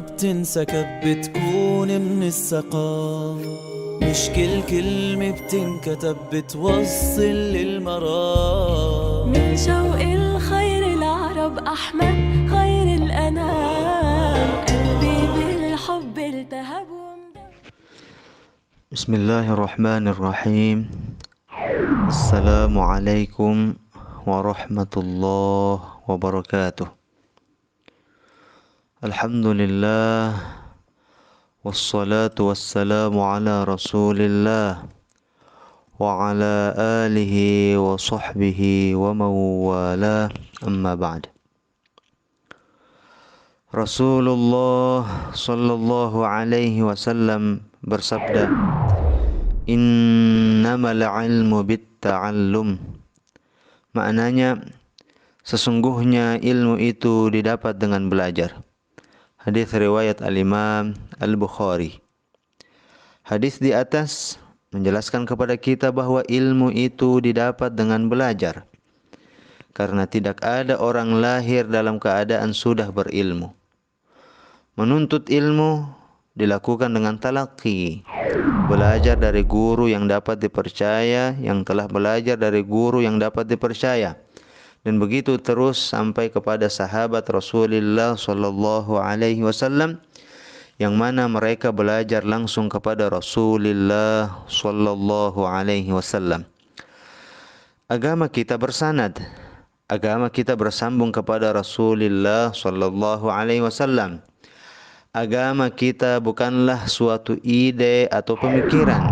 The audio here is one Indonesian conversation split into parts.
بتنسكب بتكون من السقام، مش كل كلمة بتنكتب بتوصل للمرام. من شوق الخير العرب أحمد خير الأنام، قلبي بالحب التهب بسم الله الرحمن الرحيم. السلام عليكم ورحمة الله وبركاته. الحمد لله والصلاة والسلام على رسول الله وعلى آله وصحبه ومن والاه، أما بعد. Rasulullah sallallahu alaihi wasallam bersabda, innamal ilmu bitta'allum. Maknanya, sesungguhnya ilmu itu didapat dengan belajar. Hadis riwayat Al-Imam Al-Bukhari. Hadis di atas menjelaskan kepada kita bahwa ilmu itu didapat dengan belajar. Karena tidak ada orang lahir dalam keadaan sudah berilmu. Menuntut ilmu dilakukan dengan talaqi, belajar dari guru yang dapat dipercaya, yang telah belajar dari guru yang dapat dipercaya. Dan begitu terus sampai kepada sahabat Rasulullah sallallahu alaihi wasallam, yang mana mereka belajar langsung kepada Rasulullah sallallahu alaihi wasallam. Agama kita bersanad, agama kita bersambung kepada Rasulullah sallallahu alaihi wasallam. Agama kita bukanlah suatu ide atau pemikiran.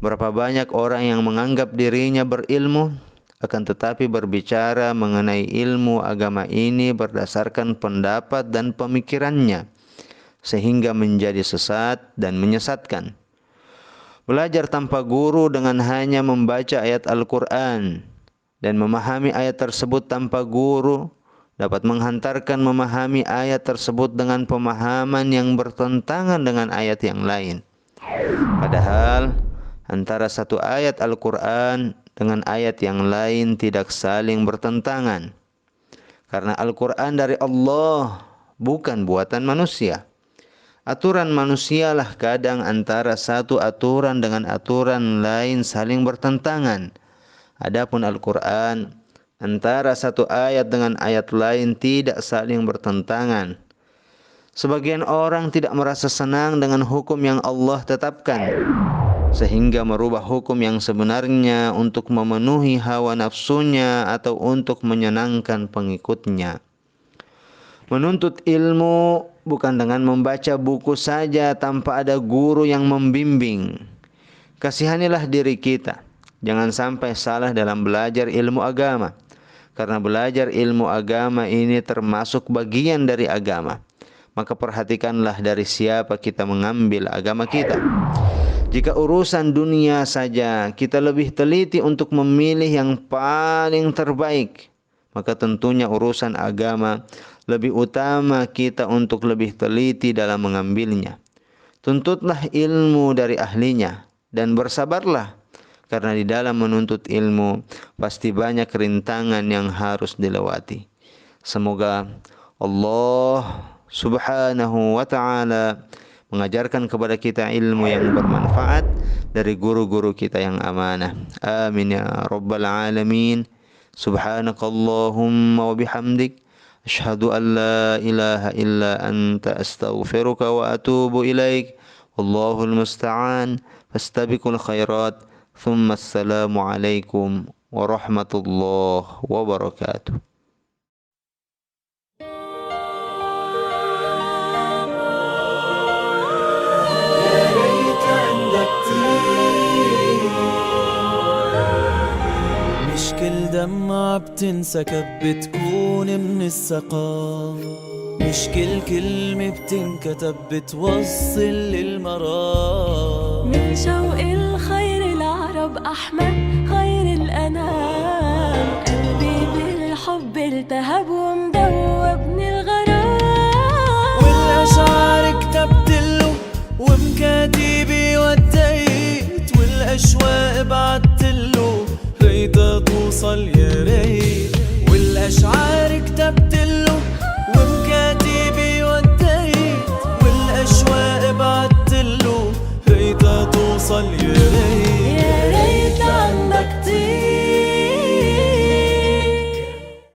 Berapa banyak orang yang menganggap dirinya berilmu, akan tetapi berbicara mengenai ilmu agama ini berdasarkan pendapat dan pemikirannya, sehingga menjadi sesat dan menyesatkan. Belajar tanpa guru dengan hanya membaca ayat Al-Quran dan memahami ayat tersebut tanpa guru dapat menghantarkan memahami ayat tersebut dengan pemahaman yang bertentangan dengan ayat yang lain. Padahal antara satu ayat Al-Quran dengan ayat yang lain tidak saling bertentangan. Karena Al-Quran dari Allah, bukan buatan manusia. Aturan manusialah kadang antara satu aturan dengan aturan lain saling bertentangan. Adapun Al-Quran, antara satu ayat dengan ayat lain tidak saling bertentangan. Sebagian orang tidak merasa senang dengan hukum yang Allah tetapkan, sehingga merubah hukum yang sebenarnya untuk memenuhi hawa nafsunya atau untuk menyenangkan pengikutnya. Menuntut ilmu bukan dengan membaca buku saja tanpa ada guru yang membimbing. Kasihanilah diri kita. Jangan sampai salah dalam belajar ilmu agama. Karena belajar ilmu agama ini termasuk bagian dari agama. Maka perhatikanlah dari siapa kita mengambil agama kita. Jika urusan dunia saja kita lebih teliti untuk memilih yang paling terbaik, maka tentunya urusan agama lebih utama kita untuk lebih teliti dalam mengambilnya. Tuntutlah ilmu dari ahlinya dan bersabarlah. Karena di dalam menuntut ilmu pasti banyak rintangan yang harus dilewati. Semoga Allah subhanahu wa ta'ala mengajarkan kepada kita ilmu yang bermanfaat dari guru-guru kita yang amanah. Amin ya rabbal alamin. Subhanakallahumma wa bihamdik, asyhadu an la ilaha illa anta astaghfiruka wa atubu ilaik. Wallahul musta'an. Fastabiqul khairat. ثم السلام عليكم ورحمة الله وبركاته. يا ريت عندك مش كل دمعة بتنسكب بتكون من السقام، مش كل كلمة بتنكتب بتوصل للمرام. من شوق الخير العرب أحمد خير الأنام، قلبي بالحب التهب ومدوبني الغرام. والأشعار كتبتله ومكاتبي وديت، والأشواق بعتله ريتها توصل يا ريت. والأشعار كتبتله ومكاتبي وديت، يا ريت